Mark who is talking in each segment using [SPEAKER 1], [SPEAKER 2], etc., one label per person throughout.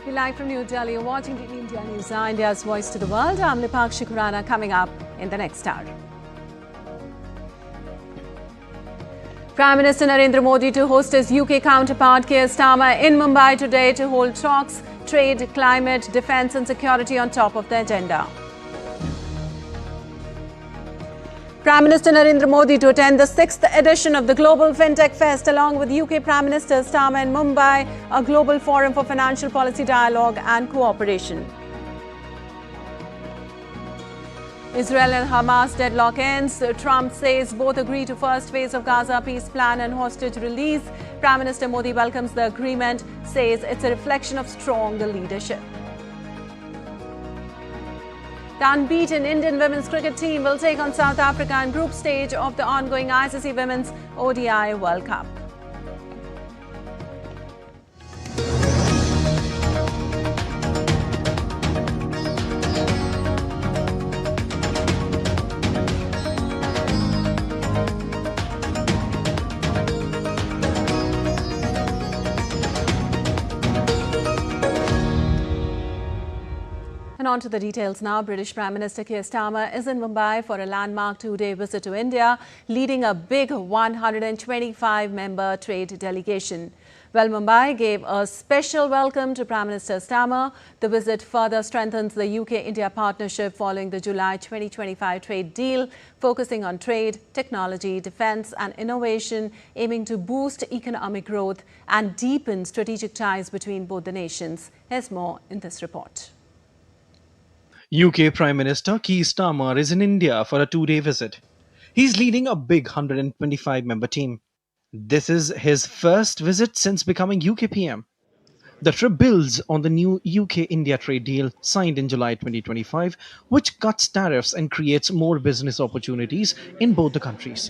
[SPEAKER 1] We're live from New Delhi. You're watching the India News, India's voice to the world. I'm Lipakshi Khurana, coming up in the next hour. Prime Minister Narendra Modi to host his UK counterpart Keir Starmer in Mumbai today to hold talks, trade, climate, defence and security on top of the agenda. Prime Minister Narendra Modi to attend the 6th edition of the Global Fintech Fest along with UK Prime Minister Starmer in Mumbai, a global forum for financial policy dialogue and cooperation. Israel and Hamas deadlock ends. Trump says both agree to first phase of Gaza peace plan and hostage release. Prime Minister Modi welcomes the agreement, says it's a reflection of strong leadership. The unbeaten Indian women's cricket team will take on South Africa in group stage of the ongoing ICC Women's ODI World Cup. And on to the details now. British Prime Minister Keir Starmer is in Mumbai for a landmark two-day visit to India, leading a big 125-member trade delegation. Well, Mumbai gave a special welcome to Prime Minister Starmer. The visit further strengthens the UK-India partnership following the July 2025 trade deal, focusing on trade, technology, defence and innovation, aiming to boost economic growth and deepen strategic ties between both the nations. Here's more in this report.
[SPEAKER 2] UK Prime Minister Keir Starmer is in India for a two-day visit. He's leading a big 125-member team. This is his first visit since becoming UK PM. The trip builds on the new UK-India trade deal signed in July 2025, which cuts tariffs and creates more business opportunities in both the countries.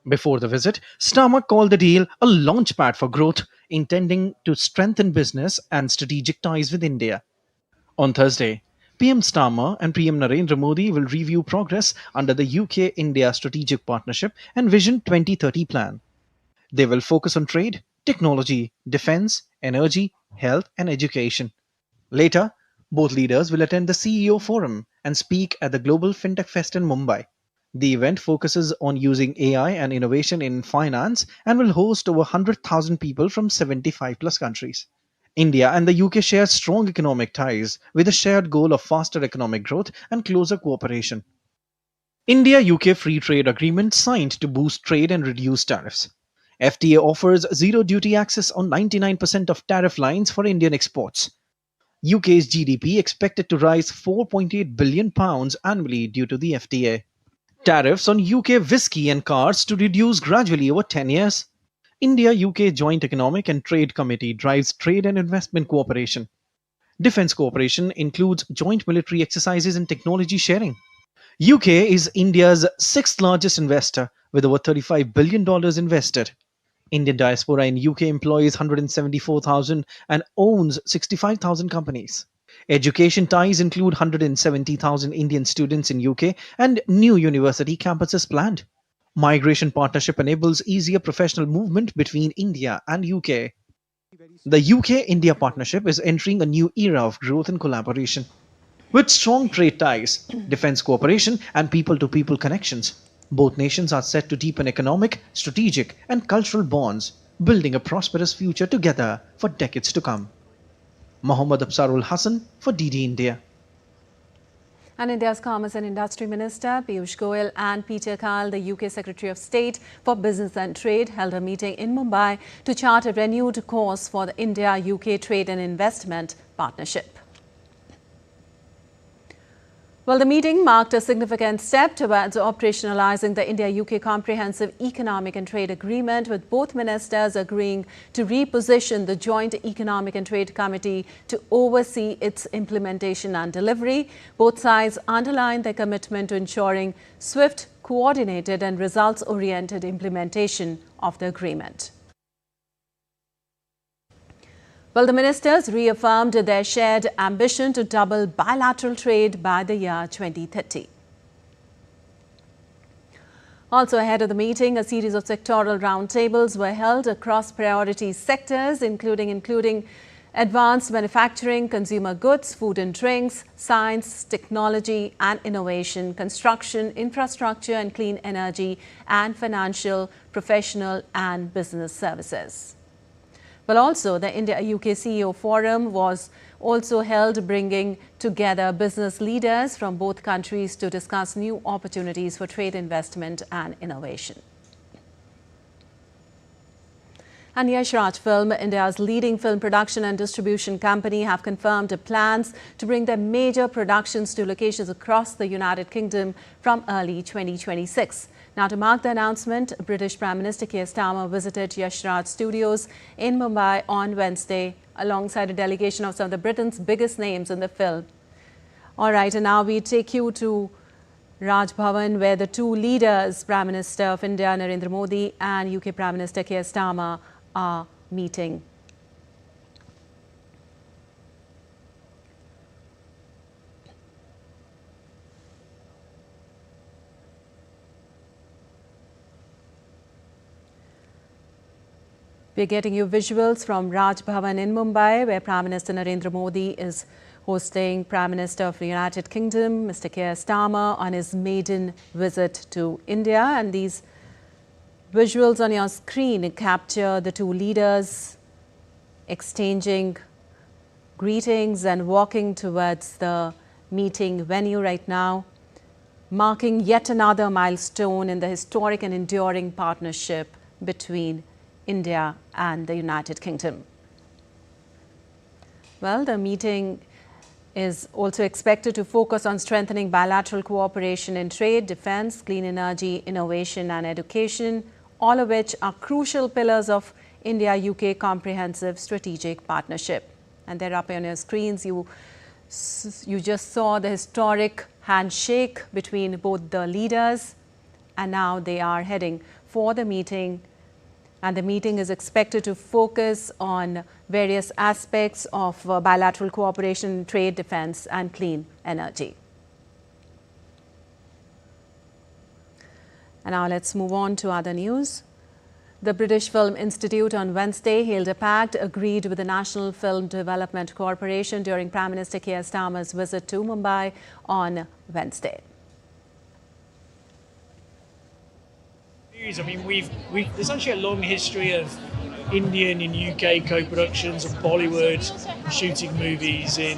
[SPEAKER 2] Before the visit, Starmer called the deal a launchpad for growth, intending to strengthen business and strategic ties with India. On Thursday, PM Starmer and PM Narendra Modi will review progress under the UK-India Strategic Partnership and Vision 2030 plan. They will focus on trade, technology, defence, energy, health and education. Later, both leaders will attend the CEO Forum and speak at the Global Fintech Fest in Mumbai. The event focuses on using AI and innovation in finance and will host over 100,000 people from 75 plus countries. India and the UK share strong economic ties with a shared goal of faster economic growth and closer cooperation. India-UK Free Trade Agreement signed to boost trade and reduce tariffs. FTA offers zero duty access on 99% of tariff lines for Indian exports. UK's GDP expected to rise £4.8 billion annually due to the FTA. Tariffs on UK whiskey and cars to reduce gradually over 10 years. India-UK Joint Economic and Trade Committee drives trade and investment cooperation. Defence cooperation includes joint military exercises and technology sharing. UK is India's sixth largest investor with over $35 billion invested. Indian diaspora in UK employs 174,000 and owns 65,000 companies. Education ties include 170,000 Indian students in UK and new university campuses planned. Migration partnership enables easier professional movement between India and UK. The UK-India partnership is entering a new era of growth and collaboration. With strong trade ties, defence cooperation and people-to-people connections, both nations are set to deepen economic, strategic and cultural bonds, building a prosperous future together for decades to come. Mohammad Absarul Hassan for DD India.
[SPEAKER 1] And India's Commerce and Industry Minister Piyush Goyal and Peter Kyle, the UK Secretary of State for Business and Trade, held a meeting in Mumbai to chart a renewed course for the India-UK trade and investment partnership. Well, the meeting marked a significant step towards operationalizing the India-UK Comprehensive Economic and Trade Agreement, with both ministers agreeing to reposition the Joint Economic and Trade Committee to oversee its implementation and delivery. Both sides underlined their commitment to ensuring swift, coordinated and results-oriented implementation of the agreement. Well, the ministers reaffirmed their shared ambition to double bilateral trade by the year 2030. Also ahead of the meeting, a series of sectoral roundtables were held across priority sectors, including advanced manufacturing, consumer goods, food and drinks, science, technology and innovation, construction, infrastructure and clean energy, and financial, professional and business services. But also the India-UK CEO Forum was also held, bringing together business leaders from both countries to discuss new opportunities for trade, investment and innovation. And Yash Raj Film, India's leading film production and distribution company, have confirmed plans to bring their major productions to locations across the United Kingdom from early 2026. Now, to mark the announcement, British Prime Minister Keir Starmer visited Yash Raj Studios in Mumbai on Wednesday, alongside a delegation of some of the Britain's biggest names in the film. All right, and now we take you to Raj Bhavan, where the two leaders, Prime Minister of India Narendra Modi and UK Prime Minister Keir Starmer, are meeting. We're getting you visuals from Raj Bhavan in Mumbai, where Prime Minister Narendra Modi is hosting Prime Minister of the United Kingdom, Mr. Keir Starmer, on his maiden visit to India. And these visuals on your screen capture the two leaders exchanging greetings and walking towards the meeting venue right now, marking yet another milestone in the historic and enduring partnership between India and the United Kingdom. Well, the meeting is also expected to focus on strengthening bilateral cooperation in trade, defense, clean energy, innovation and education, all of which are crucial pillars of India-UK comprehensive strategic partnership. And there up on your screens, you just saw the historic handshake between both the leaders, and now they are heading for the meeting. And the meeting is expected to focus on various aspects of bilateral cooperation in trade, defense and clean energy. And now let's move on to other news. The British Film Institute on Wednesday hailed a pact agreed with the National Film Development Corporation during Prime Minister Keir Starmer's visit to Mumbai on Wednesday.
[SPEAKER 3] I mean, there's actually a long history of Indian and UK co-productions of Bollywood shooting movies in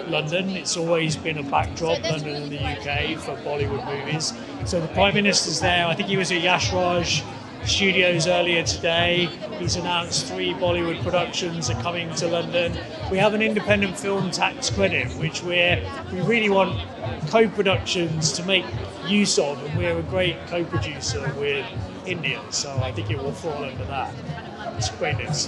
[SPEAKER 3] London. It's always been a backdrop, London and the UK, for Bollywood movies. So the Prime Minister's there. I think he was at Yash Raj Studios earlier today. He's announced 3 Bollywood productions are coming to London. We have an independent film tax credit, which we really want co-productions to make use of, and we're a great co-producer with India, so I think it will fall under that. It's great news.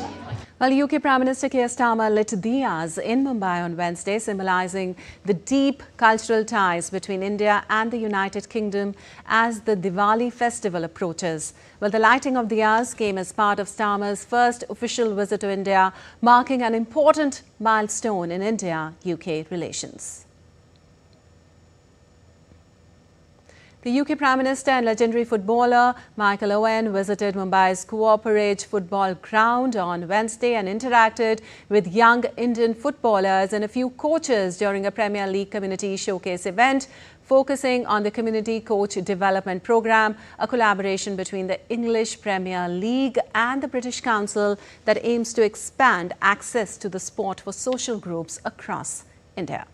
[SPEAKER 1] Well, UK Prime Minister Keir Starmer lit diyas in Mumbai on Wednesday, symbolising the deep cultural ties between India and the United Kingdom as the Diwali festival approaches. Well, the lighting of diyas came as part of Starmer's first official visit to India, marking an important milestone in India-UK relations. The UK Prime Minister and legendary footballer Michael Owen visited Mumbai's Cooperage football ground on Wednesday and interacted with young Indian footballers and a few coaches during a Premier League Community Showcase event focusing on the Community Coach Development Programme, a collaboration between the English Premier League and the British Council that aims to expand access to the sport for social groups across India.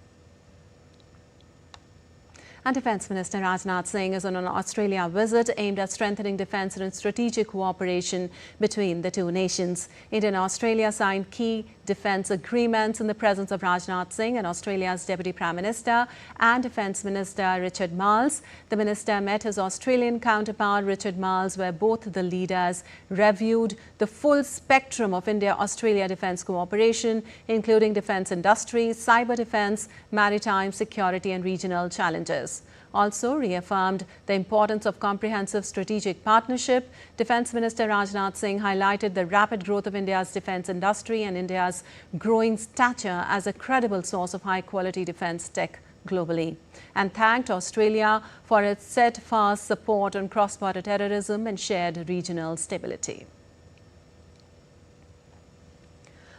[SPEAKER 1] And Defence Minister Rajnath Singh is on an Australia visit aimed at strengthening defence and strategic cooperation between the two nations. India and Australia signed key defence agreements in the presence of Rajnath Singh and Australia's Deputy Prime Minister and Defence Minister Richard Marles. The minister met his Australian counterpart Richard Marles, where both the leaders reviewed the full spectrum of India-Australia defence cooperation, including defence industry, cyber defence, maritime security and regional challenges. Also reaffirmed the importance of comprehensive strategic partnership. Defence Minister Rajnath Singh highlighted the rapid growth of India's defence industry and India's growing stature as a credible source of high-quality defence tech globally, and thanked Australia for its steadfast support on cross-border terrorism and shared regional stability.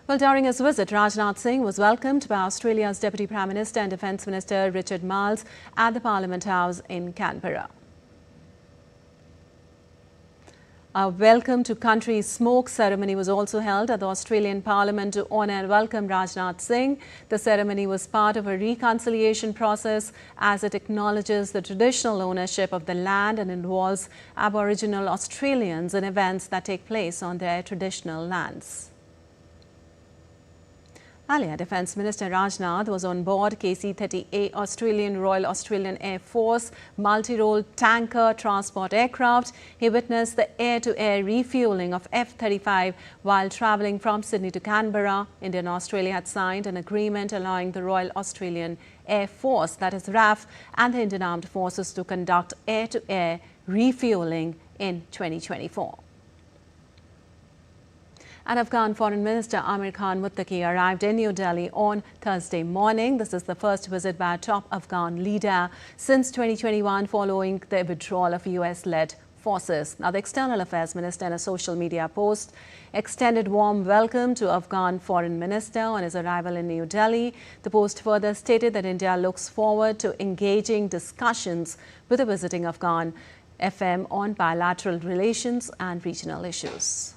[SPEAKER 1] Well, during his visit, Rajnath Singh was welcomed by Australia's Deputy Prime Minister and Defence Minister Richard Marles at the Parliament House in Canberra. A welcome to country smoke ceremony was also held at the Australian Parliament to honour and welcome Rajnath Singh. The ceremony was part of a reconciliation process as it acknowledges the traditional ownership of the land and involves Aboriginal Australians in events that take place on their traditional lands. Earlier, Defence Minister Rajnath was on board KC-30A Australian Royal Australian Air Force multi-role tanker transport aircraft. He witnessed the air-to-air refuelling of F-35 while travelling from Sydney to Canberra. India and Australia had signed an agreement allowing the Royal Australian Air Force, that is RAF, and the Indian Armed Forces to conduct air-to-air refuelling in 2024. And Afghan Foreign Minister Amir Khan Muttaqi arrived in New Delhi on Thursday morning. This is the first visit by a top Afghan leader since 2021 following the withdrawal of US-led forces. Now, the External Affairs Minister in a social media post extended warm welcome to Afghan Foreign Minister on his arrival in New Delhi. The post further stated that India looks forward to engaging discussions with the visiting Afghan FM on bilateral relations and regional issues.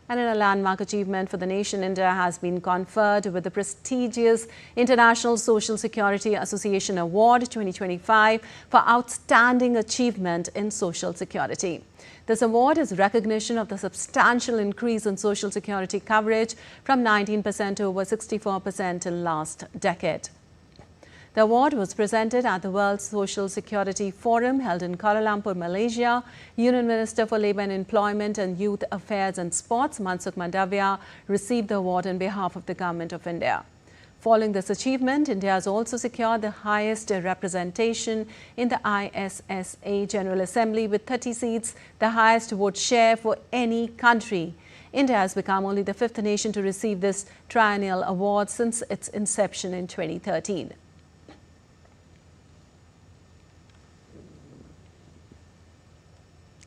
[SPEAKER 1] And in a landmark achievement for the nation, India has been conferred with the prestigious International Social Security Association Award 2025 for outstanding achievement in social security. This award is recognition of the substantial increase in social security coverage from 19% to over 64% in last decade. The award was presented at the World Social Security Forum held in Kuala Lumpur, Malaysia. Union Minister for Labour and Employment and Youth Affairs and Sports, Mansukh Mandavia, received the award on behalf of the Government of India. Following this achievement, India has also secured the highest representation in the ISSA General Assembly with 30 seats, the highest vote share for any country. India has become only the fifth nation to receive this triennial award since its inception in 2013.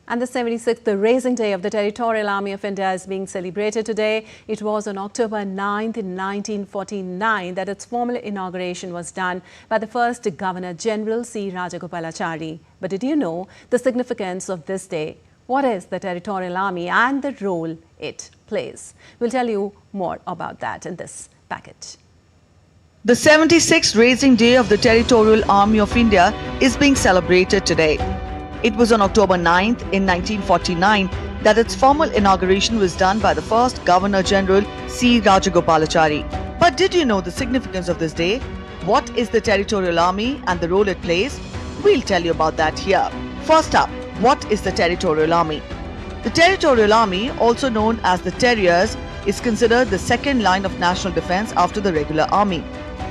[SPEAKER 1] And the 76th Raising Day of the Territorial Army of India is being celebrated today. It was on October 9th in 1949 that its formal inauguration was done by the first Governor-General C. Rajagopalachari. But did you know the significance of this day? What is the Territorial Army and the role it plays? We'll tell you more about that in this package.
[SPEAKER 4] The 76th Raising Day of the Territorial Army of India is being celebrated today. It was on October 9th in 1949 that its formal inauguration was done by the first Governor-General C. Rajagopalachari. But did you know the significance of this day? What is the Territorial Army and the role it plays? We'll tell you about that here. First up, what is the Territorial Army? The Territorial Army, also known as the Terriers, is considered the second line of national defense after the regular army.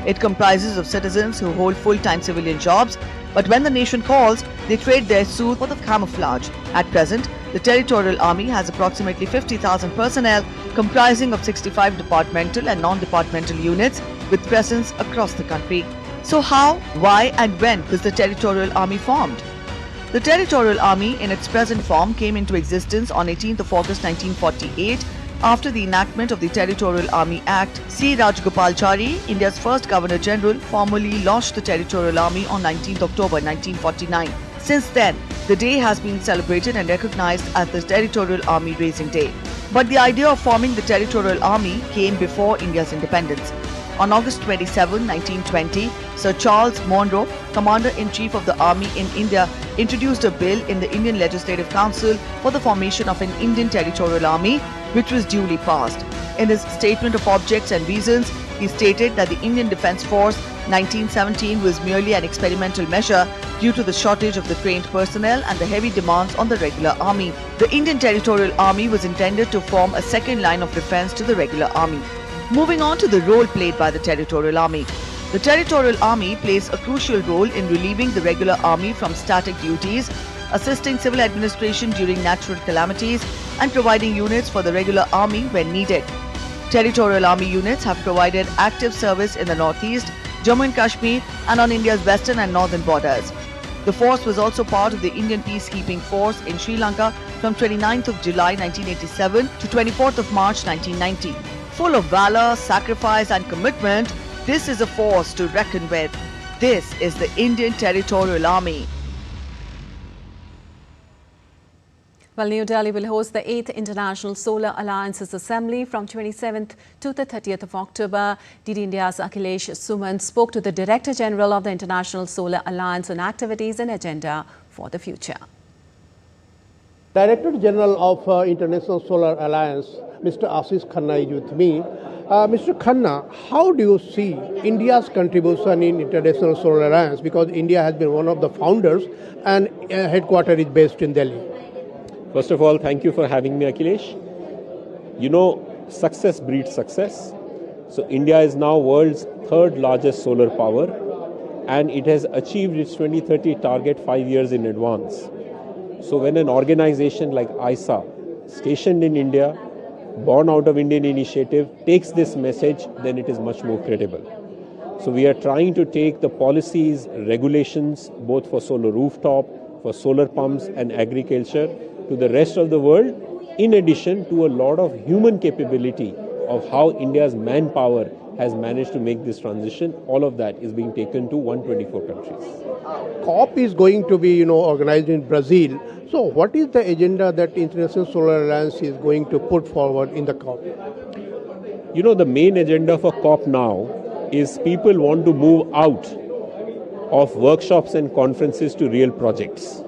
[SPEAKER 4] It comprises of citizens who hold full-time civilian jobs, but when the nation calls, they trade their suit for the camouflage. At present, the Territorial Army has approximately 50,000 personnel comprising of 65 departmental and non-departmental units with presence across the country. So how, why and when was the Territorial Army formed? The Territorial Army in its present form came into existence on 18th of August 1948 after the enactment of the Territorial Army Act. C. Rajagopalachari, India's first Governor-General, formally launched the Territorial Army on 19th October 1949. Since then, the day has been celebrated and recognized as the Territorial Army Raising Day. But the idea of forming the Territorial Army came before India's independence. On August 27, 1920, Sir Charles Monro, Commander-in-Chief of the Army in India, introduced a bill in the Indian Legislative Council for the formation of an Indian Territorial Army, which was duly passed. In his Statement of Objects and Reasons, he stated that the Indian Defence Force 1917 was merely an experimental measure due to the shortage of the trained personnel and the heavy demands on the regular army. The Indian Territorial Army was intended to form a second line of defence to the regular army. Moving on to the role played by the Territorial Army. The Territorial Army plays a crucial role in relieving the regular army from static duties, assisting civil administration during natural calamities, and providing units for the regular army when needed. Territorial Army units have provided active service in the northeast, Jammu and Kashmir, and on India's western and northern borders. The force was also part of the Indian peacekeeping force in Sri Lanka from 29th of July 1987 to 24th of March 1990. Full of valor, sacrifice and commitment, this is a force to reckon with. This is the Indian Territorial Army.
[SPEAKER 1] Well, New Delhi will host the 8th International Solar Alliance's Assembly from 27th to the 30th of October. DD India's Akhilesh Suman spoke to the Director General of the International Solar Alliance on activities and agenda for the future.
[SPEAKER 5] Director General of International Solar Alliance, Mr. Ashish Khanna is with me. Mr. Khanna, how do you see India's contribution in International Solar Alliance? Because India has been one of the founders and headquarters is based in Delhi.
[SPEAKER 6] First of all, thank you for having me, Akhilesh. You know, success breeds success. So India is now world's third largest solar power, and it has achieved its 2030 target 5 years in advance. So when an organization like ISA, stationed in India, born out of Indian initiative, takes this message, then it is much more credible. So we are trying to take the policies, regulations, both for solar rooftop, for solar pumps and agriculture, to the rest of the world, in addition to a lot of human capability of how India's manpower has managed to make this transition. All of that is being taken to 124 countries.
[SPEAKER 5] COP is going to be, organized in Brazil. So what is the agenda that International Solar Alliance is going to put forward in the COP?
[SPEAKER 6] You know, the main agenda for COP now is people want to move out of workshops and conferences to real projects.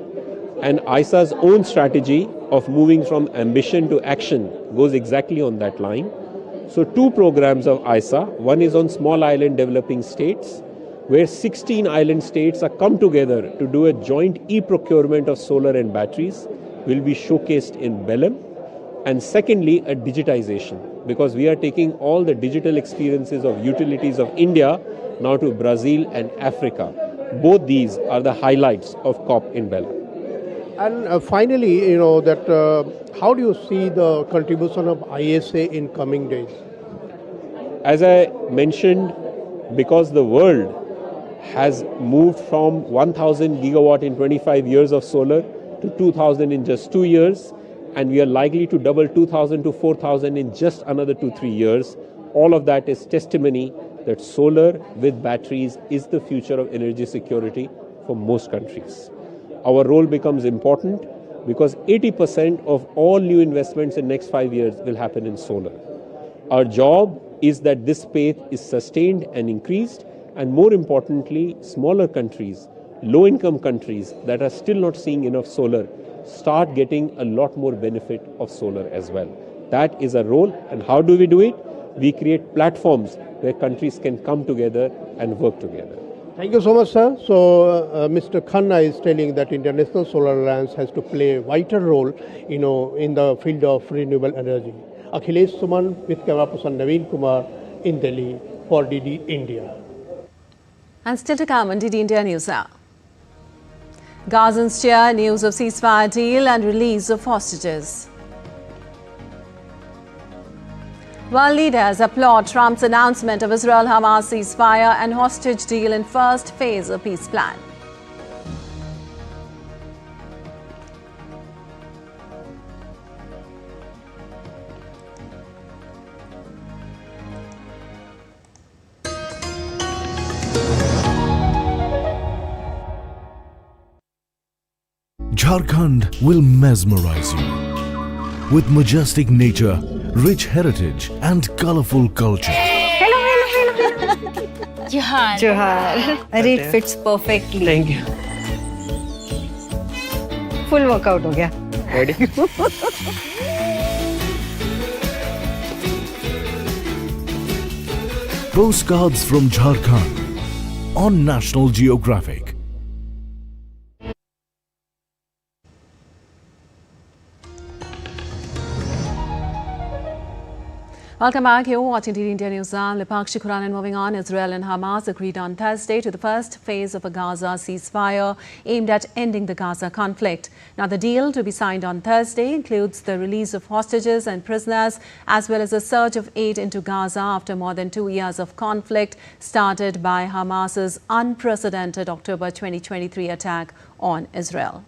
[SPEAKER 6] And ISA's own strategy of moving from ambition to action goes exactly on that line. So 2 programs of ISA, one is on small island developing states, where 16 island states are come together to do a joint e-procurement of solar and batteries, will be showcased in Belem. And secondly, a digitization, because we are taking all the digital experiences of utilities of India now to Brazil and Africa. Both these are the highlights of COP in Belem.
[SPEAKER 5] And finally, how do you see the contribution of ISA in coming days?
[SPEAKER 6] As I mentioned, because the world has moved from 1,000 gigawatt in 25 years of solar to 2,000 in just 2 years, and we are likely to double 2,000 to 4,000 in just another 2-3 years. All of that is testimony that solar with batteries is the future of energy security for most countries. Our role becomes important because 80% of all new investments in the next 5 years will happen in solar. Our job is that this pace is sustained and increased, and more importantly, smaller countries, low-income countries that are still not seeing enough solar start getting a lot more benefit of solar as well. That is our role. And how do we do it? We create platforms where countries can come together and work together.
[SPEAKER 5] Thank you so much, sir. So, Mr. Khanna is telling that International Solar Alliance has to play a vital role, in the field of renewable energy. Akhilesh Suman with camera person Naveen Kumar in Delhi for DD India.
[SPEAKER 1] And still to come on DD India News now. Gazans cheer news of ceasefire deal and release of hostages. World leaders applaud Trump's announcement of Israel-Hamas ceasefire and hostage deal in first phase of peace plan.
[SPEAKER 7] Jharkhand will mesmerize you with majestic nature, rich heritage and colorful culture.
[SPEAKER 8] Hello. Johar. It fits perfectly.
[SPEAKER 9] Thank you.
[SPEAKER 8] Full workout हो गया.
[SPEAKER 9] Ready?
[SPEAKER 7] Postcards from Jharkhand on National Geographic.
[SPEAKER 1] Welcome back. You're watching DD India News Now. Lipakshi Quran and moving on. Israel and Hamas agreed on Thursday to the first phase of a Gaza ceasefire aimed at ending the Gaza conflict. Now, the deal to be signed on Thursday includes the release of hostages and prisoners, as well as a surge of aid into Gaza after more than 2 years of conflict started by Hamas's unprecedented October 2023 attack on Israel.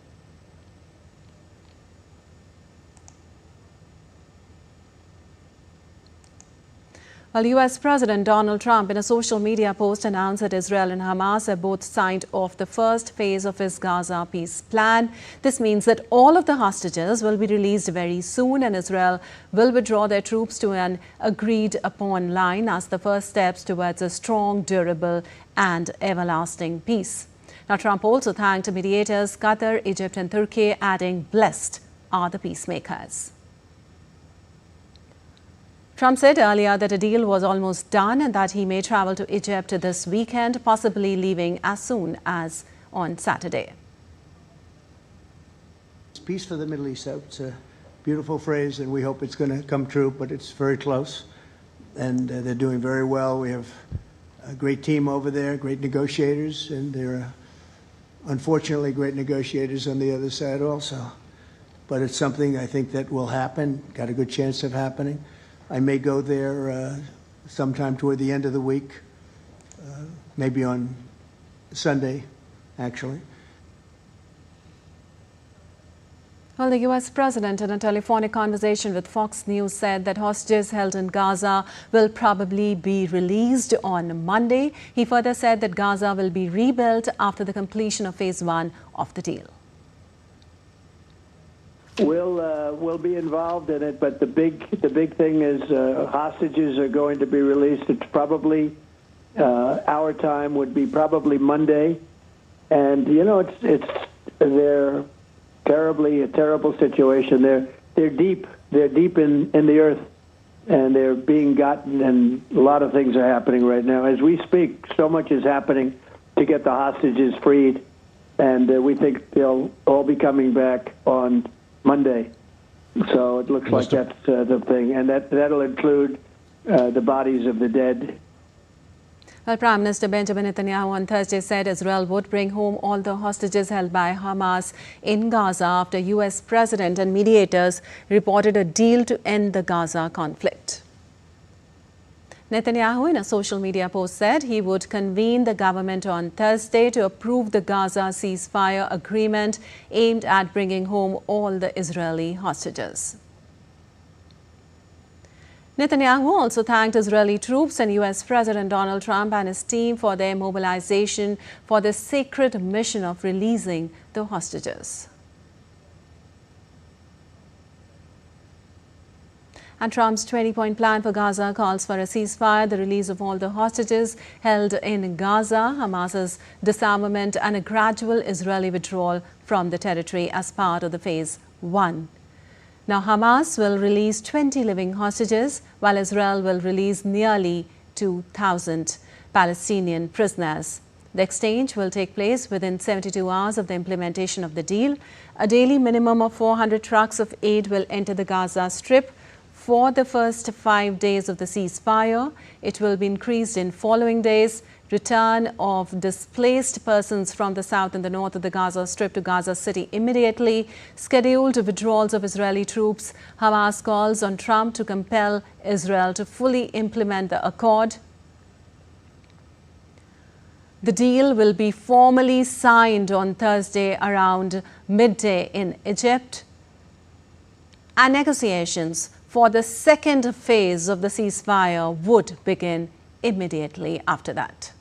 [SPEAKER 1] Well, US President Donald Trump in a social media post announced that Israel and Hamas have both signed off the first phase of his Gaza peace plan. This means that all of the hostages will be released very soon and Israel will withdraw their troops to an agreed upon line as the first steps towards a strong, durable and everlasting peace. Now, Trump also thanked mediators Qatar, Egypt and Turkey, adding, "Blessed are the peacemakers." Trump said earlier that a deal was almost done and that he may travel to Egypt this weekend, possibly leaving as soon as on Saturday.
[SPEAKER 9] It's peace for the Middle East. It's a beautiful phrase, and we hope it's going to come true, but it's very close, and they're doing very well. We have a great team over there, great negotiators, and there are unfortunately great negotiators on the other side also. But it's something I think that will happen, got a good chance of happening. I may go there sometime toward the end of the week, maybe on Sunday, actually.
[SPEAKER 1] Well, the US president in a telephonic conversation with Fox News said that hostages held in Gaza will probably be released on Monday. He further said that Gaza will be rebuilt after the completion of phase 1 of the deal.
[SPEAKER 10] We'll be involved in it, but the big thing is hostages are going to be released. It's probably our time would be probably Monday, and you know they're a terrible situation. They're deep in the earth, and they're being gotten, and a lot of things are happening right now as we speak. So much is happening to get the hostages freed, and we think they'll all be coming back on Monday. So it looks like that's the thing. And that'll include the bodies of the dead.
[SPEAKER 1] Well, Prime Minister Benjamin Netanyahu on Thursday said Israel would bring home all the hostages held by Hamas in Gaza after US President and mediators reported a deal to end the Gaza conflict. Netanyahu in a social media post said he would convene the government on Thursday to approve the Gaza ceasefire agreement aimed at bringing home all the Israeli hostages. Netanyahu also thanked Israeli troops and US President Donald Trump and his team for their mobilization for the sacred mission of releasing the hostages. And Trump's 20-point plan for Gaza calls for a ceasefire, the release of all the hostages held in Gaza, Hamas's disarmament and a gradual Israeli withdrawal from the territory as part of the phase 1. Now, Hamas will release 20 living hostages, while Israel will release nearly 2,000 Palestinian prisoners. The exchange will take place within 72 hours of the implementation of the deal. A daily minimum of 400 trucks of aid will enter the Gaza Strip for the first 5 days of the ceasefire. It will be increased in following days. Return of displaced persons from the south and the north of the Gaza Strip to Gaza City immediately. Scheduled withdrawals of Israeli troops. Hamas calls on Trump to compel Israel to fully implement the accord. The deal will be formally signed on Thursday around midday in Egypt. And negotiations for the second phase of the ceasefire would begin immediately after that.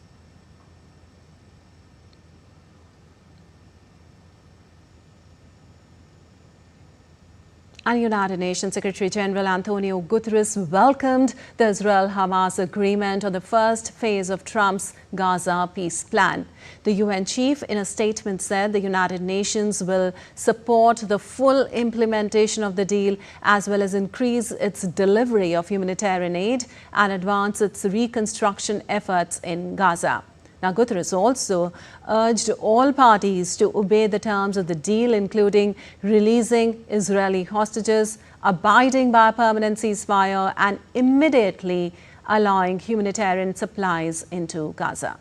[SPEAKER 1] And United Nations Secretary General Antonio Guterres welcomed the Israel-Hamas agreement on the first phase of Trump's Gaza peace plan. The UN chief in a statement said the United Nations will support the full implementation of the deal as well as increase its delivery of humanitarian aid and advance its reconstruction efforts in Gaza. Now, Guterres also urged all parties to obey the terms of the deal, including releasing Israeli hostages, abiding by a permanent ceasefire, and immediately allowing humanitarian supplies into Gaza.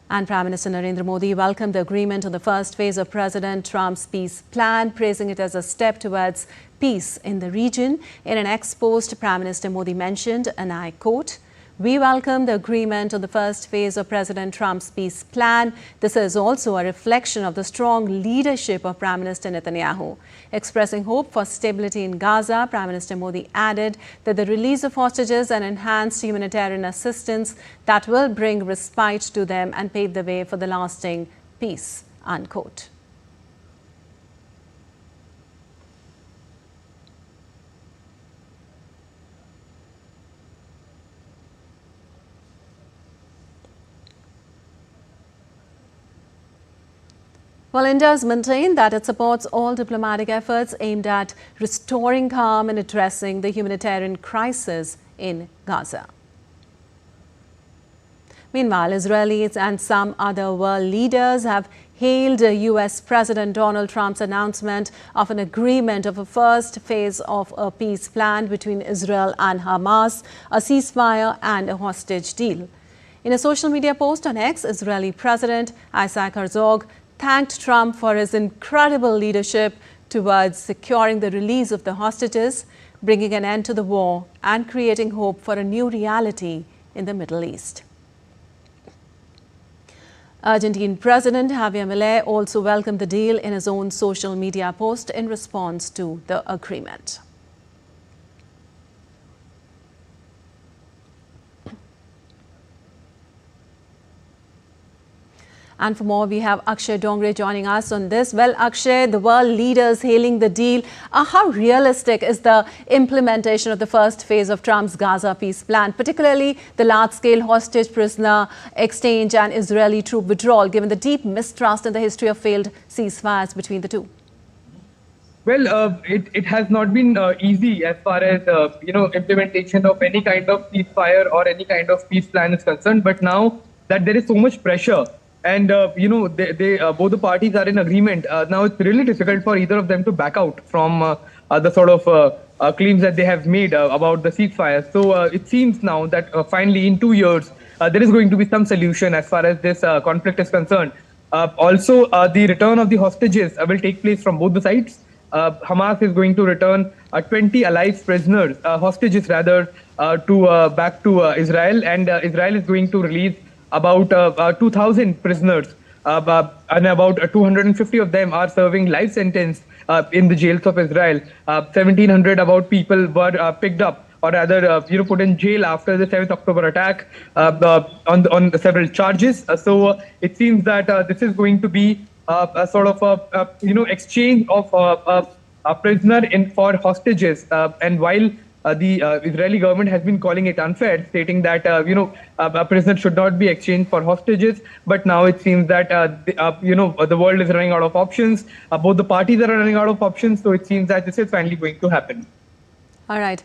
[SPEAKER 1] And Prime Minister Narendra Modi welcomed the agreement on the first phase of President Trump's peace plan, praising it as a step towards peace in the region. In an ex-post, Prime Minister Modi mentioned, and I quote, "We welcome the agreement on the first phase of President Trump's peace plan. This is also a reflection of the strong leadership of Prime Minister Netanyahu." Expressing hope for stability in Gaza, Prime Minister Modi added that the release of hostages and enhanced humanitarian assistance that will bring respite to them and pave the way for the lasting peace, unquote. Well, India has maintained that it supports all diplomatic efforts aimed at restoring calm and addressing the humanitarian crisis in Gaza. Meanwhile, Israelis and some other world leaders have hailed US President Donald Trump's announcement of an agreement of a first phase of a peace plan between Israel and Hamas, a ceasefire and a hostage deal. In a social media post on X, Israeli President Isaac Herzog thanked Trump for his incredible leadership towards securing the release of the hostages, bringing an end to the war and creating hope for a new reality in the Middle East. Argentine President Javier Milei also welcomed the deal in his own social media post in response to the agreement. And for more, we have Akshay Dongre joining us on this. Well, Akshay, the world leaders hailing the deal. How realistic is the implementation of the first phase of Trump's Gaza peace plan, particularly the large-scale hostage prisoner exchange and Israeli troop withdrawal, given the deep mistrust in the history of failed ceasefires between the two?
[SPEAKER 11] Well, it has not been easy as far as implementation of any kind of ceasefire or any kind of peace plan is concerned. But now that there is so much pressure, and both the parties are in agreement. Now it's really difficult for either of them to back out from the sort of claims that they have made about the ceasefire. So it seems now that finally in 2 years there is going to be some solution as far as this conflict is concerned. Also, the return of the hostages will take place from both the sides. Hamas is going to return 20 alive prisoners, hostages rather, back to Israel, and Israel is going to release about 2,000 prisoners, and about 250 of them are serving life sentence in the jails of Israel. 1,700 about people were picked up, or rather, put in jail after the 7th October attack on several charges. So it seems that this is going to be a sort of exchange of a prisoner for hostages, and while the Israeli government has been calling it unfair, stating that a prisoner should not be exchanged for hostages. But now it seems that the world is running out of options. Both the parties are running out of options. So it seems that this is finally going to happen.
[SPEAKER 1] All right.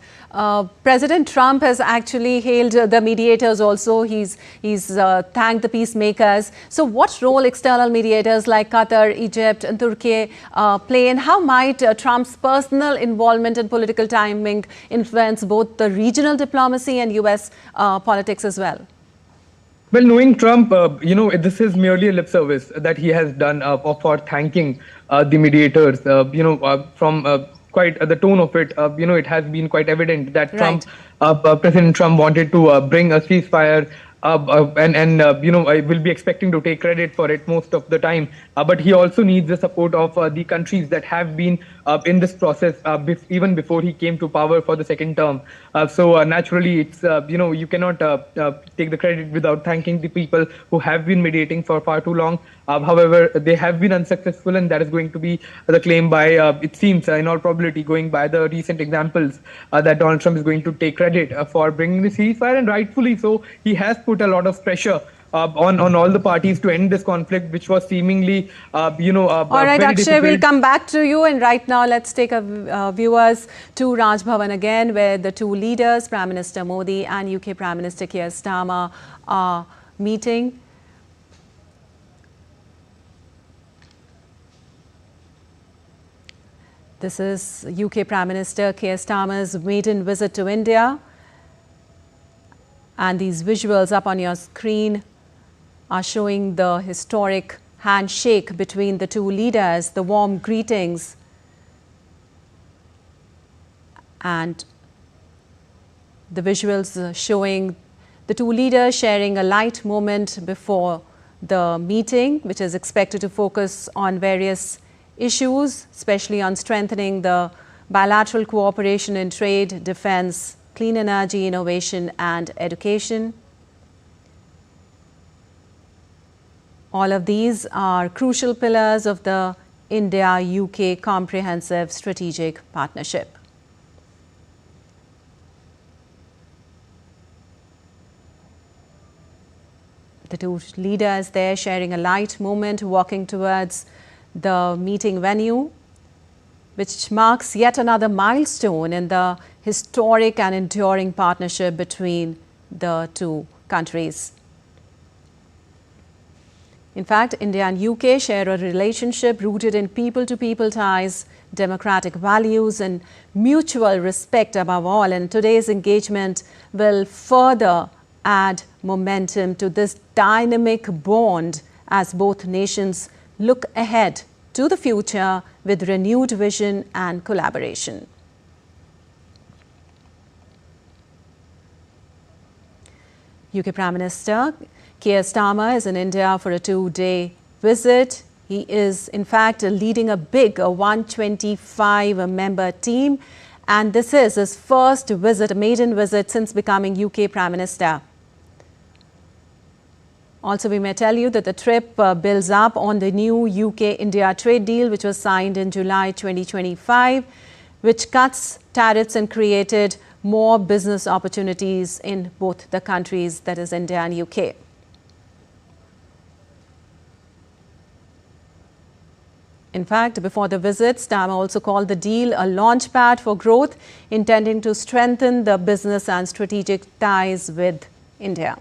[SPEAKER 1] President Trump has actually hailed the mediators also. He's thanked the peacemakers. So what role external mediators like Qatar, Egypt and Turkey play, and how might Trump's personal involvement in political timing influence both the regional diplomacy and US politics as well?
[SPEAKER 11] Well, knowing Trump, this is merely a lip service that he has done for thanking the mediators, from quite the tone of it, it has been quite evident that Trump, President Trump wanted to bring a ceasefire, and I will be expecting to take credit for it most of the time. But he also needs the support of the countries that have been in this process even before he came to power for the second term. So naturally, it's you cannot take the credit without thanking the people who have been mediating for far too long. However, they have been unsuccessful, and that is going to be the claim by, it seems, in all probability, going by the recent examples, that Donald Trump is going to take credit for bringing the ceasefire, and rightfully so. He has put a lot of pressure on all the parties to end this conflict, which was seemingly,
[SPEAKER 1] all right,
[SPEAKER 11] very
[SPEAKER 1] Akshay,
[SPEAKER 11] difficult.
[SPEAKER 1] we'll come back to you. And right now, let's take viewers to Raj Bhavan again, where the two leaders, Prime Minister Modi and UK Prime Minister Keir Starmer, are meeting. This is UK Prime Minister Keir Starmer's maiden visit to India. And these visuals up on your screen are showing the historic handshake between the two leaders, the warm greetings. And the visuals showing the two leaders sharing a light moment before the meeting, which is expected to focus on various issues, especially on strengthening the bilateral cooperation in trade, defense, clean energy, innovation and education. All of these are crucial pillars of the India-UK Comprehensive Strategic Partnership. The two leaders there sharing a light moment, walking towards the meeting venue, which marks yet another milestone in the historic and enduring partnership between the two countries. In fact, India and UK share a relationship rooted in people-to-people ties, democratic values and mutual respect above all. And today's engagement will further add momentum to this dynamic bond as both nations look ahead to the future with renewed vision and collaboration. UK Prime Minister Keir Starmer is in India for a two-day visit. He is, in fact, leading a big 125-member team, and this is his first visit, a maiden visit, since becoming UK Prime Minister. Also, we may tell you that the trip builds up on the new UK-India trade deal, which was signed in July 2025, which cuts tariffs and created more business opportunities in both the countries, that is India and UK. In fact, before the visit, Starmer also called the deal a launchpad for growth, intending to strengthen the business and strategic ties with India.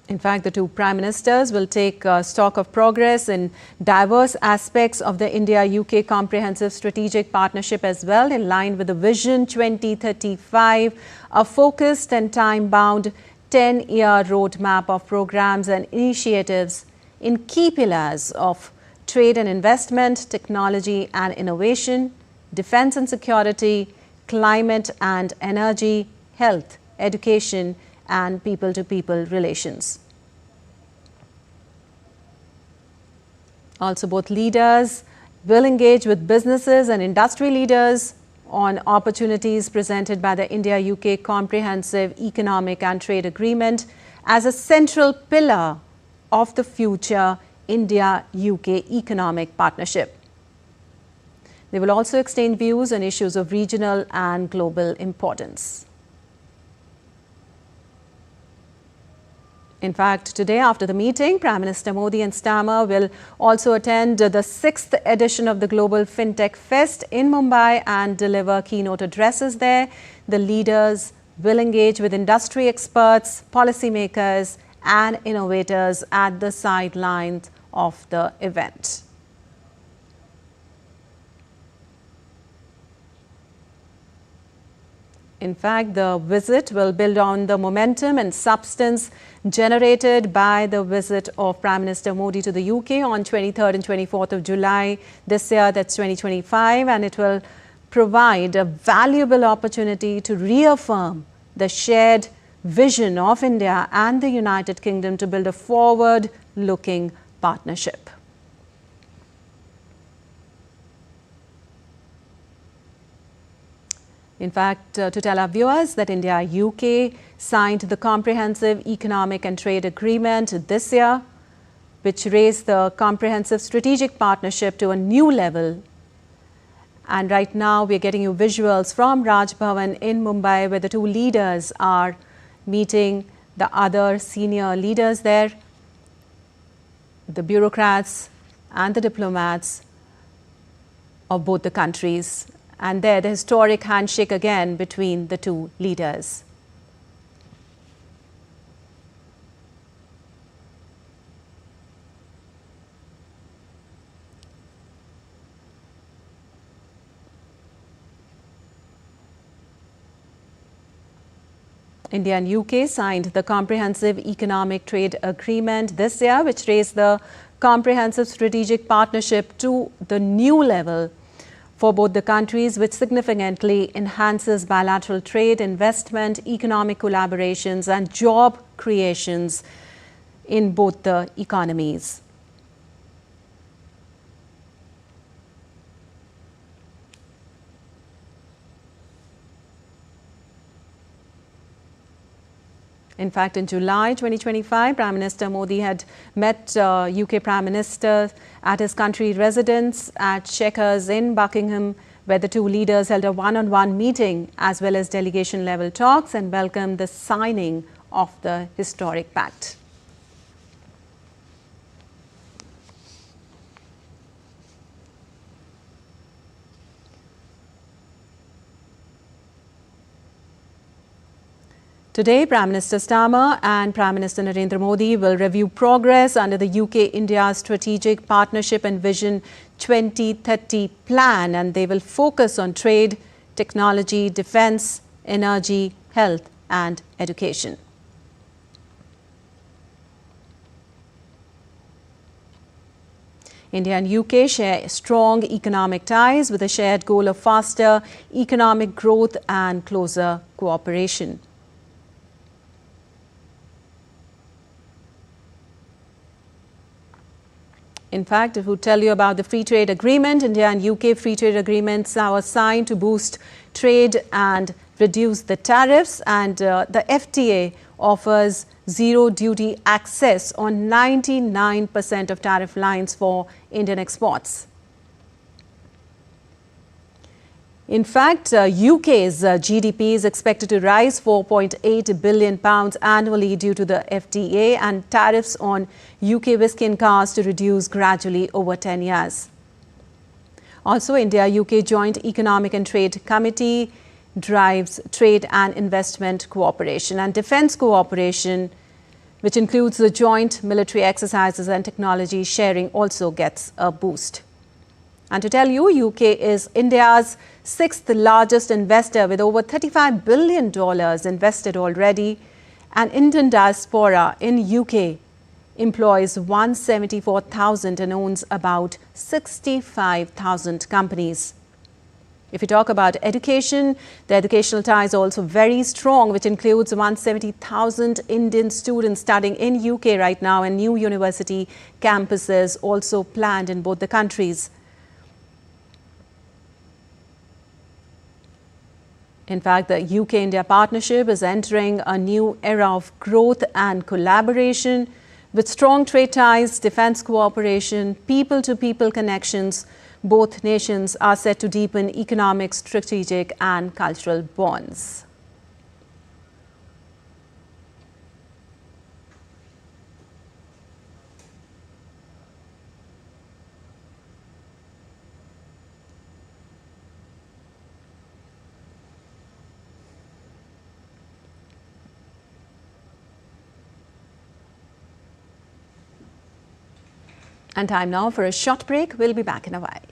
[SPEAKER 1] In fact, the two prime ministers will take stock of progress in diverse aspects of the India-UK Comprehensive Strategic Partnership as well, in line with the Vision 2035, a focused and time-bound 10-year roadmap of programs and initiatives in key pillars of trade and investment, technology and innovation, defense and security, climate and energy, health, education, and people-to-people relations. Also, both leaders will engage with businesses and industry leaders on opportunities presented by the India-UK Comprehensive Economic and Trade Agreement as a central pillar of the future India-UK economic partnership. They will also exchange views on issues of regional and global importance. In fact, today after the meeting, Prime Minister Modi and Starmer will also attend the 6th edition of the Global Fintech Fest in Mumbai and deliver keynote addresses there. The leaders will engage with industry experts, policymakers and innovators at the sidelines of the event. In fact, the visit will build on the momentum and substance generated by the visit of Prime Minister Modi to the UK on 23rd and 24th of July this year, that's 2025, and it will provide a valuable opportunity to reaffirm the shared vision of India and the United Kingdom to build a forward-looking partnership. In fact, to tell our viewers that India-UK signed the Comprehensive Economic and Trade Agreement this year, which raised the comprehensive strategic partnership to a new level. And right now we're getting you visuals from Raj Bhavan in Mumbai, where the two leaders are meeting the other senior leaders there, the bureaucrats and the diplomats of both the countries. And there, the historic handshake again between the two leaders. India and UK signed the Comprehensive Economic Trade Agreement this year, which raised the comprehensive strategic partnership to the new level for both the countries, which significantly enhances bilateral trade, investment, economic collaborations and job creations in both the economies. In fact, in July 2025, Prime Minister Modi had met UK Prime Minister at his country residence at Chequers in Buckingham, where the two leaders held a one-on-one meeting as well as delegation-level talks and welcomed the signing of the historic pact. Today, Prime Minister Starmer and Prime Minister Narendra Modi will review progress under the UK-India Strategic Partnership and Vision 2030 plan, and they will focus on trade, technology, defence, energy, health and education. India and UK share strong economic ties with a shared goal of faster economic growth and closer cooperation. In fact, if we tell you about the free trade agreement, India and UK free trade agreements are signed to boost trade and reduce the tariffs, and the FTA offers zero duty access on 99% of tariff lines for Indian exports. In fact, UK's GDP is expected to rise £4.8 billion annually due to the FTA and tariffs on UK whisky and cars to reduce gradually over 10 years. Also, India-UK Joint Economic and Trade Committee drives trade and investment cooperation, and defence cooperation, which includes the joint military exercises and technology sharing, also gets a boost. And to tell you, UK is India's sixth largest investor with over $35 billion invested already. And Indian diaspora in UK employs 174,000 and owns about 65,000 companies. If you talk about education, the educational ties are also very strong, which includes 170,000 Indian students studying in UK right now, and new university campuses also planned in both the countries. In fact, the UK-India partnership is entering a new era of growth and collaboration with strong trade ties, defence cooperation, people-to-people connections. Both nations are set to deepen economic, strategic and cultural bonds. And time now for a short break. We'll be back in a while.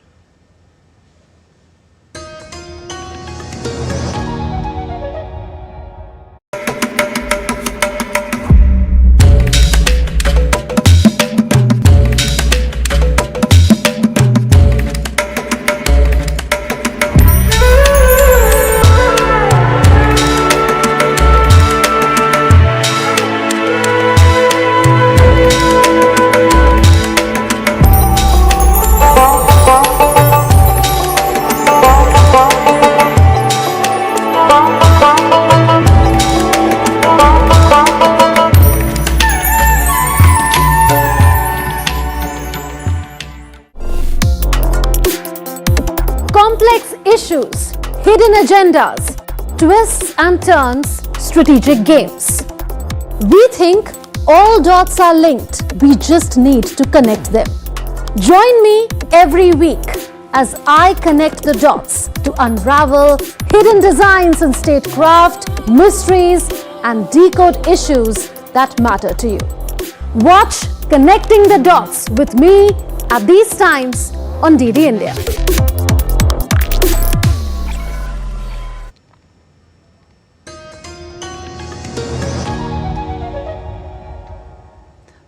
[SPEAKER 12] issues, hidden agendas, twists and turns, strategic games. We think all dots are linked. We just need to connect them. Join me every week as I connect the dots to unravel hidden designs in statecraft, mysteries, and decode issues that matter to you. Watch Connecting the Dots with me at these times on DD India.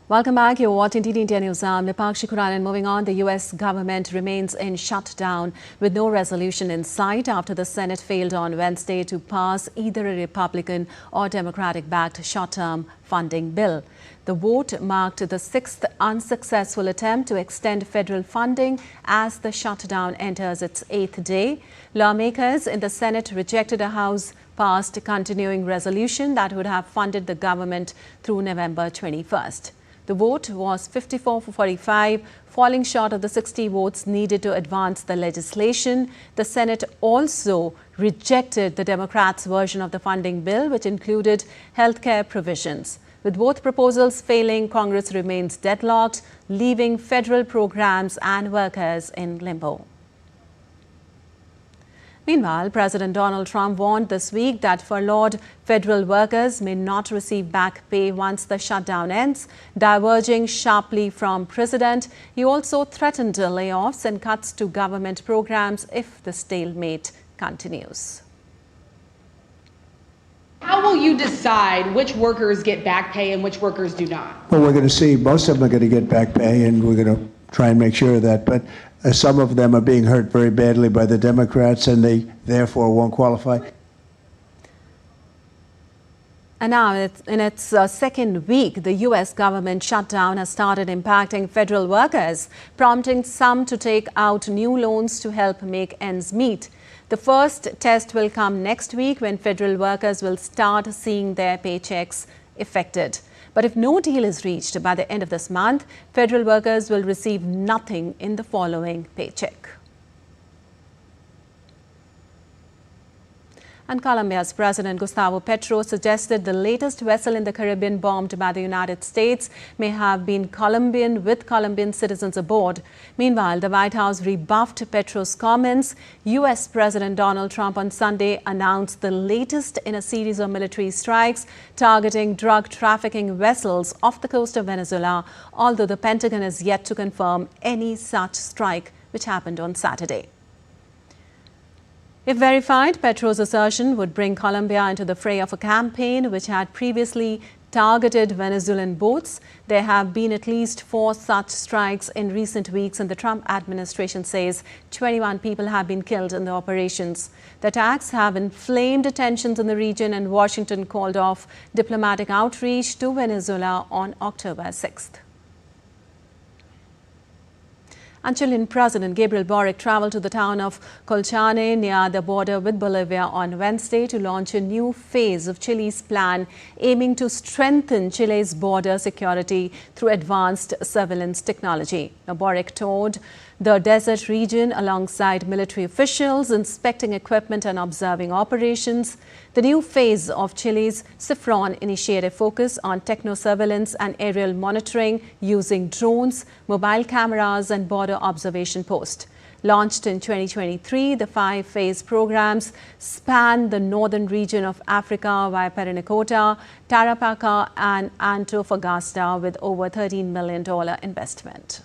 [SPEAKER 1] Welcome back. You're watching DD India News. I'm Nipakshi Kuran, and moving on, the US government remains in shutdown with no resolution in sight after the Senate failed on Wednesday to pass either a Republican or Democratic-backed short-term funding bill. The vote marked the sixth unsuccessful attempt to extend federal funding as the shutdown enters its eighth day. Lawmakers in the Senate rejected a House-passed continuing resolution that would have funded the government through November 21st. The vote was 54-45, falling short of the 60 votes needed to advance the legislation. The Senate also rejected the Democrats' version of the funding bill, which included healthcare provisions. With both proposals failing, Congress remains deadlocked, leaving federal programs and workers in limbo. Meanwhile, President Donald Trump warned this week that furloughed federal workers may not receive back pay once the shutdown ends, diverging sharply from precedent. He also threatened layoffs and cuts to government programs if the stalemate continues.
[SPEAKER 13] How will you decide which workers get back pay and which workers do not?
[SPEAKER 9] Well, we're going to see most of them are going to get back pay, and we're going to try and make sure of that. But some of them are being hurt very badly by the Democrats, and they therefore won't qualify.
[SPEAKER 1] And now, in its second week, the U.S. government shutdown has started impacting federal workers, prompting some to take out new loans to help make ends meet. The first test will come next week when federal workers will start seeing their paychecks affected. But if no deal is reached by the end of this month, federal workers will receive nothing in the following paycheck. And Colombia's President Gustavo Petro suggested the latest vessel in the Caribbean bombed by the United States may have been Colombian with Colombian citizens aboard. Meanwhile, the White House rebuffed Petro's comments. U.S. President Donald Trump on Sunday announced the latest in a series of military strikes targeting drug trafficking vessels off the coast of Venezuela, although the Pentagon is yet to confirm any such strike, which happened on Saturday. If verified, Petro's assertion would bring Colombia into the fray of a campaign which had previously targeted Venezuelan boats. There have been at least 4 such strikes in recent weeks, and the Trump administration says 21 people have been killed in the operations. The attacks have inflamed tensions in the region, and Washington called off diplomatic outreach to Venezuela on October 6th. And Chilean President Gabriel Boric traveled to the town of Colchane near the border with Bolivia on Wednesday to launch a new phase of Chile's plan aiming to strengthen Chile's border security through advanced surveillance technology. Now, Boric toured the desert region alongside military officials, inspecting equipment and observing operations. The new phase of Chile's Ceasefire initiative focuses on techno-surveillance and aerial monitoring using drones, mobile cameras and border observation posts. Launched in 2023, the 5-phase programs span the northern region of Africa via Parinacota, Tarapacá and Antofagasta with over $13 million investment.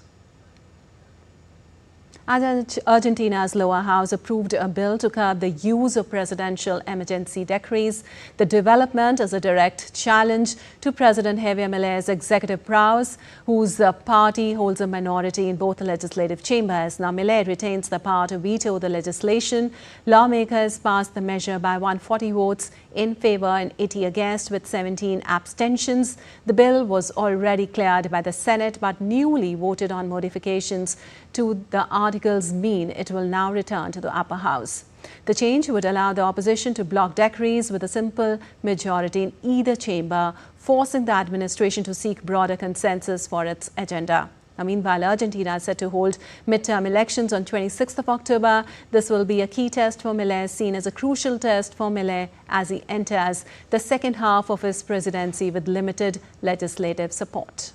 [SPEAKER 1] Argentina's lower house approved a bill to curb the use of presidential emergency decrees. The development is a direct challenge to President Javier Milei's executive prowess, whose party holds a minority in both legislative chambers. Now, Milei retains the power to veto the legislation. Lawmakers passed the measure by 140 votes in favor and 80 against, with 17 abstentions. The bill was already cleared by the Senate, but newly voted on modifications to the articles mean it will now return to the upper house. The change would allow the opposition to block decrees with a simple majority in either chamber, forcing the administration to seek broader consensus for its agenda. Now, meanwhile, Argentina is set to hold midterm elections on 26th of October. This will be a key test for Milei, seen as a crucial test for Milei as he enters the second half of his presidency with limited legislative support.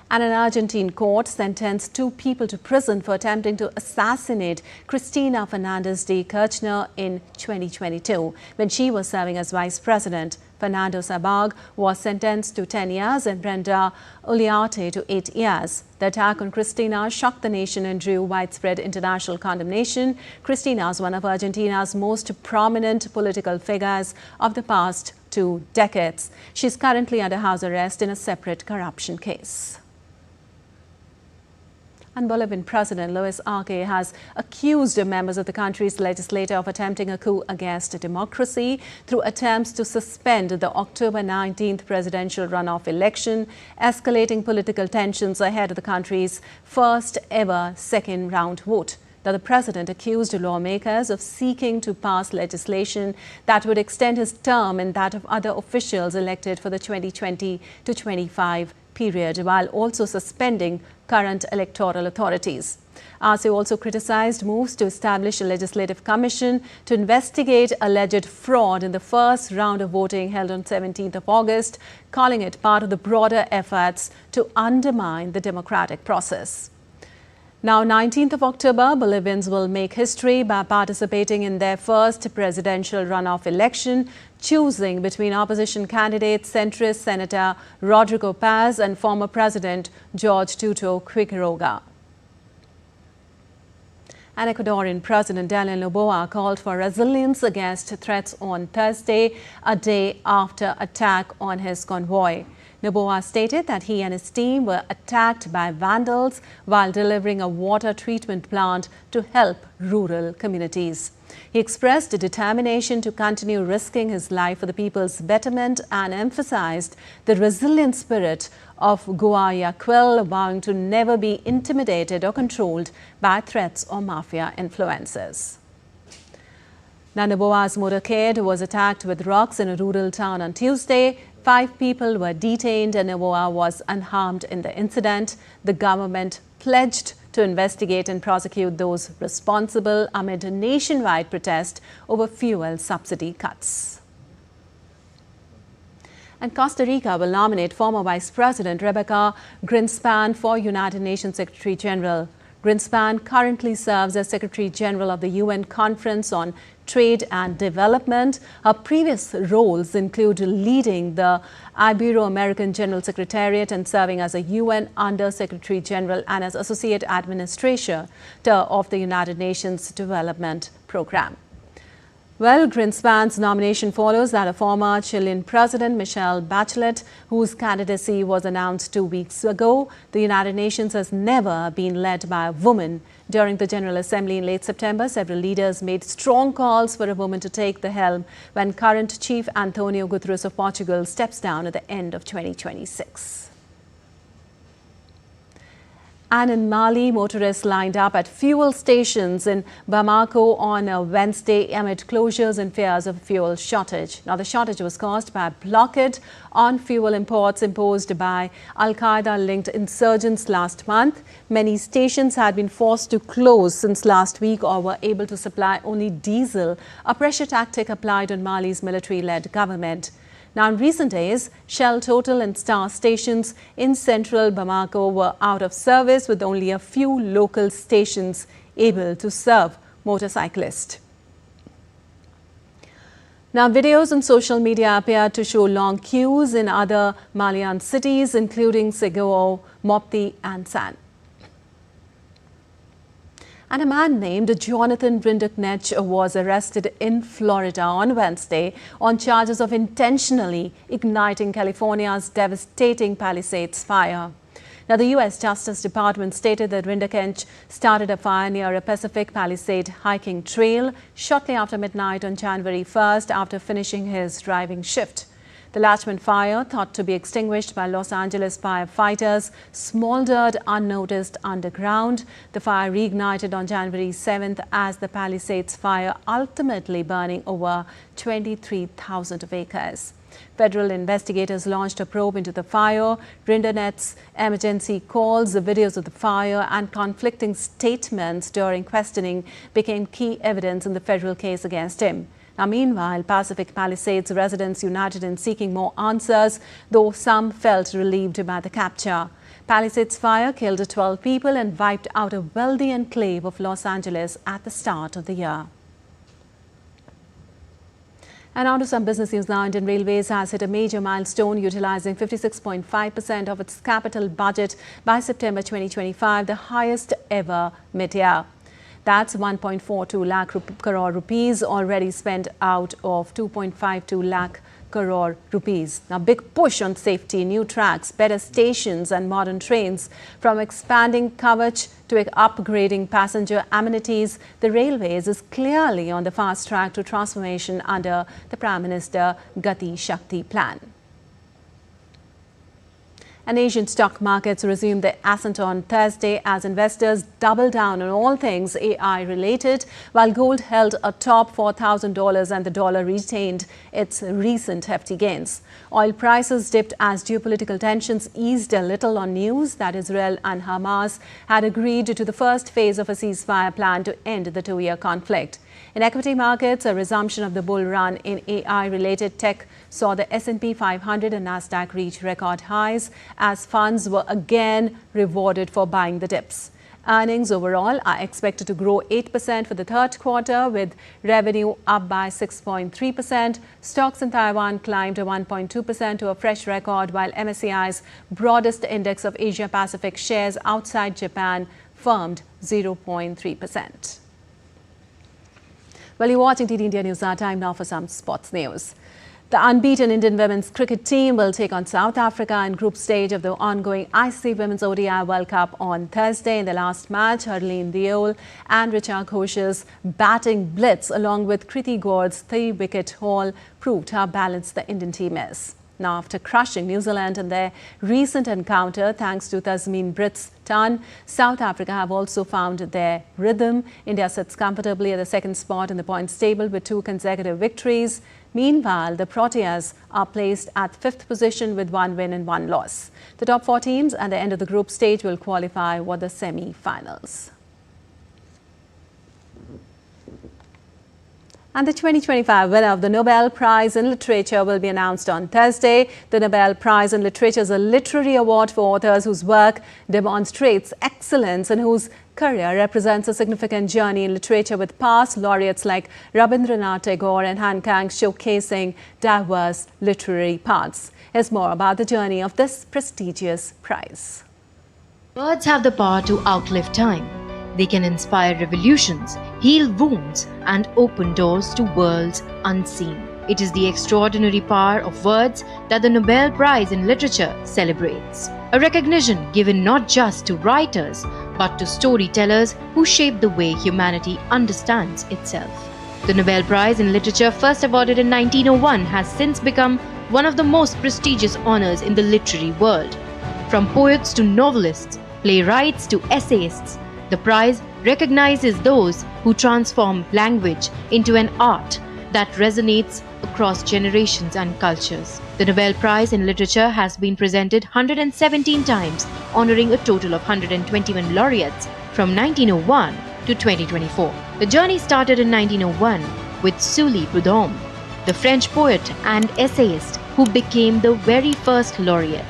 [SPEAKER 1] And an Argentine court sentenced 2 people to prison for attempting to assassinate Cristina Fernández de Kirchner in 2022 when she was serving as vice president. Fernando Sabag was sentenced to 10 years and Brenda Uliarte to 8 years. The attack on Cristina shocked the nation and drew widespread international condemnation. Cristina is one of Argentina's most prominent political figures of the past 2 decades. She is currently under house arrest in a separate corruption case. And Bolivian President Luis Arce has accused members of the country's legislature of attempting a coup against democracy through attempts to suspend the October 19th presidential runoff election, escalating political tensions ahead of the country's first ever second-round vote. Now, the president accused lawmakers of seeking to pass legislation that would extend his term and that of other officials elected for the 2020 to 25 period, while also suspending current electoral authorities. Arce also criticized moves to establish a legislative commission to investigate alleged fraud in the first round of voting held on 17th of August, calling it part of the broader efforts to undermine the democratic process. Now, 19th of October, Bolivians will make history by participating in their first presidential runoff election, choosing between opposition candidate centrist Senator Rodrigo Paz and former President Jorge Tuto Quiroga. And Ecuadorian President Daniel Noboa called for resilience against threats on Thursday, a day after attack on his convoy. Noboa stated that he and his team were attacked by vandals while delivering a water treatment plant to help rural communities. He expressed a determination to continue risking his life for the people's betterment and emphasized the resilient spirit of Guayaquil, vowing to never be intimidated or controlled by threats or mafia influences. Now, Noboa's motorcade was attacked with rocks in a rural town on Tuesday. 5 people were detained and Noboa was unharmed in the incident. The government pledged to investigate and prosecute those responsible amid a nationwide protest over fuel subsidy cuts. And Costa Rica will nominate former Vice President Rebecca Greenspan for United Nations Secretary General. Greenspan currently serves as Secretary General of the UN Conference on Trade and Development. Her previous roles include leading the Ibero-American General Secretariat and serving as a UN Under-Secretary General and as Associate Administrator of the United Nations Development Programme. Well, Greenspan's nomination follows that of former Chilean President Michelle Bachelet, whose candidacy was announced 2 weeks ago. The United Nations has never been led by a woman. During the General Assembly in late September, several leaders made strong calls for a woman to take the helm when current Chief Antonio Guterres of Portugal steps down at the end of 2026. And in Mali, motorists lined up at fuel stations in Bamako on a Wednesday amid closures and fears of fuel shortage. Now, the shortage was caused by a blockade on fuel imports imposed by Al-Qaeda-linked insurgents last month. Many stations had been forced to close since last week or were able to supply only diesel, a pressure tactic applied on Mali's military-led government. Now, in recent days, Shell, Total and Star stations in central Bamako were out of service, with only a few local stations able to serve motorcyclists. Now, videos on social media appear to show long queues in other Malian cities, including Segou, Mopti and San. And a man named Jonathan Brinduknech was arrested in Florida on Wednesday on charges of intentionally igniting California's devastating Palisades fire. Now, the U.S. Justice Department stated that Brinduknech started a fire near a Pacific Palisade hiking trail shortly after midnight on January 1st after finishing his driving shift. The Latchman fire, thought to be extinguished by Los Angeles firefighters, smoldered unnoticed underground. The fire reignited on January 7th as the Palisades fire ultimately burning over 23,000 acres. Federal investigators launched a probe into the fire. Internet's emergency calls, the videos of the fire and conflicting statements during questioning became key evidence in the federal case against him. Now, meanwhile, Pacific Palisades residents united in seeking more answers, though some felt relieved by the capture. Palisades fire killed 12 people and wiped out a wealthy enclave of Los Angeles at the start of the year. And on to some business news now. Indian Railways has hit a major milestone, utilizing 56.5% of its capital budget by September 2025, the highest ever mid-year. That's 1.42 lakh crore rupees already spent out of 2.52 lakh crore rupees. Now, big push on safety, new tracks, better stations and modern trains. From expanding coverage to upgrading passenger amenities, the Railways is clearly on the fast track to transformation under the Prime Minister Gati Shakti plan. And Asian stock markets resumed their ascent on Thursday as investors doubled down on all things AI related, while gold held atop $4,000 and the dollar retained its recent hefty gains. Oil prices dipped as geopolitical tensions eased a little on news that Israel and Hamas had agreed to the first phase of a ceasefire plan to end the two-year conflict. In equity markets, a resumption of the bull run in AI-related tech saw the S&P 500 and Nasdaq reach record highs as funds were again rewarded for buying the dips. Earnings overall are expected to grow 8% for the third quarter, with revenue up by 6.3%. Stocks in Taiwan climbed 1.2% to a fresh record, while MSCI's broadest index of Asia-Pacific shares outside Japan firmed 0.3%. Well, you're watching TD India News. Our time now for some sports news. The unbeaten Indian women's cricket team will take on South Africa in group stage of the ongoing ICC Women's ODI World Cup on Thursday. In the last match, Harleen Deol and Richa Ghosh's batting blitz along with Kriti Gord's 3-wicket haul proved how balanced the Indian team is. Now, after crushing New Zealand in their recent encounter, thanks to Tasmin Britt's ton, South Africa have also found their rhythm. India sits comfortably at the second spot in the points table with 2 consecutive victories. Meanwhile, the Proteas are placed at 5th position with 1 win and 1 loss. The top 4 teams at the end of the group stage will qualify for the semi-finals. And the 2025 winner of the Nobel Prize in Literature will be announced on Thursday. The Nobel Prize in Literature is a literary award for authors whose work demonstrates excellence and whose career represents a significant journey in literature, with past laureates like Rabindranath Tagore and Han Kang showcasing diverse literary paths. Here's more about the journey of this prestigious prize.
[SPEAKER 14] Words have the power to outlive time. They can inspire revolutions, heal wounds, and open doors to worlds unseen. It is the extraordinary power of words that the Nobel Prize in Literature celebrates. A recognition given not just to writers, but to storytellers who shape the way humanity understands itself. The Nobel Prize in Literature, first awarded in 1901, has since become one of the most prestigious honors in the literary world. From poets to novelists, playwrights to essayists, the prize recognizes those who transform language into an art that resonates across generations and cultures. The Nobel Prize in Literature has been presented 117 times, honoring a total of 121 laureates from 1901 to 2024. The journey started in 1901 with Sully Prudhomme, the French poet and essayist who became the very first laureate.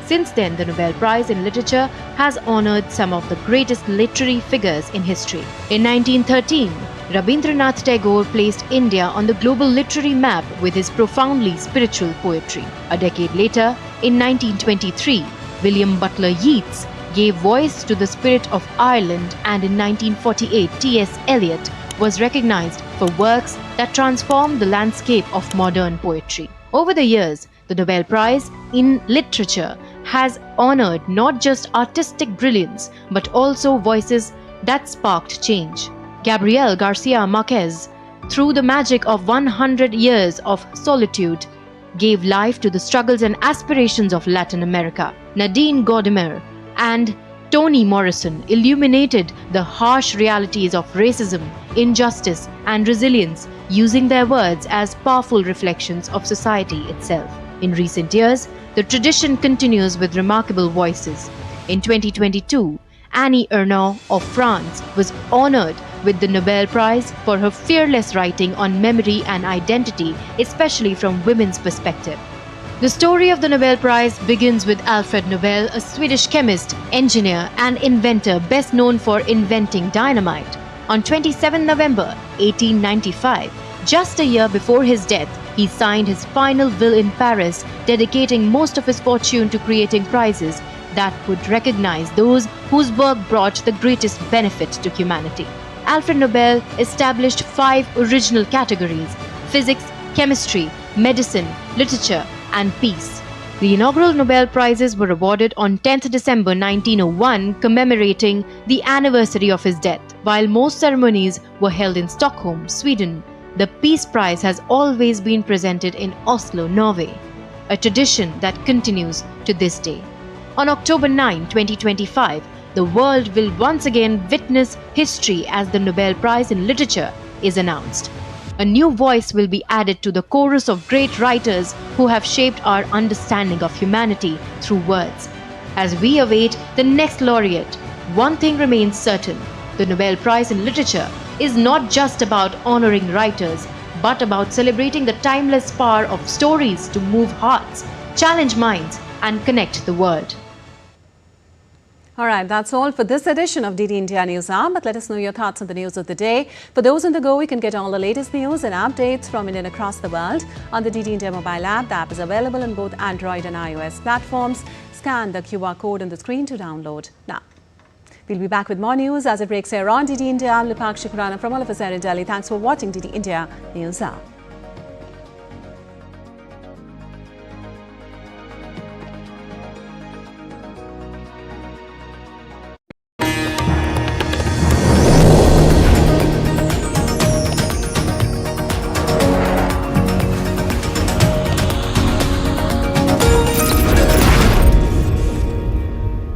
[SPEAKER 14] Since then, the Nobel Prize in Literature has honored some of the greatest literary figures in history. In 1913, Rabindranath Tagore placed India on the global literary map with his profoundly spiritual poetry. A decade later, in 1923, William Butler Yeats gave voice to the spirit of Ireland, and in 1948, T.S. Eliot was recognized for works that transformed the landscape of modern poetry. Over the years, the Nobel Prize in Literature has honored not just artistic brilliance, but also voices that sparked change. Gabriel Garcia Marquez, through the magic of 100 Years of Solitude, gave life to the struggles and aspirations of Latin America. Nadine Gordimer and Toni Morrison illuminated the harsh realities of racism, injustice, and resilience, using their words as powerful reflections of society itself. In recent years, the tradition continues with remarkable voices. In 2022, Annie Ernaux of France was honored with the Nobel Prize for her fearless writing on memory and identity, especially from women's perspective. The story of the Nobel Prize begins with Alfred Nobel, a Swedish chemist, engineer, and inventor best known for inventing dynamite. On 27 November 1895, just a year before his death, he signed his final will in Paris, dedicating most of his fortune to creating prizes that would recognize those whose work brought the greatest benefit to humanity. Alfred Nobel established 5 original categories: physics, chemistry, medicine, literature, and peace. The inaugural Nobel Prizes were awarded on 10th December 1901, commemorating the anniversary of his death. While most ceremonies were held in Stockholm, Sweden, the Peace Prize has always been presented in Oslo, Norway, a tradition that continues to this day. On October 9, 2025, the world will once again witness history as the Nobel Prize in Literature is announced. A new voice will be added to the chorus of great writers who have shaped our understanding of humanity through words. As we await the next laureate, one thing remains certain: the Nobel Prize in Literature is not just about honoring writers, but about celebrating the timeless power of stories to move hearts, challenge minds, and connect the world.
[SPEAKER 1] All right, that's all for this edition of DD India News Hour, but let us know your thoughts on the news of the day. For those on the go, you can get all the latest news and updates from India and across the world on the DD India mobile app. The app is available on both Android and iOS platforms. Scan the QR code on the screen to download now. We'll be back with more news as it breaks here on DD India. I'm Lipakshi Khurana from all of us here in Delhi. Thanks for watching DD India News Hour.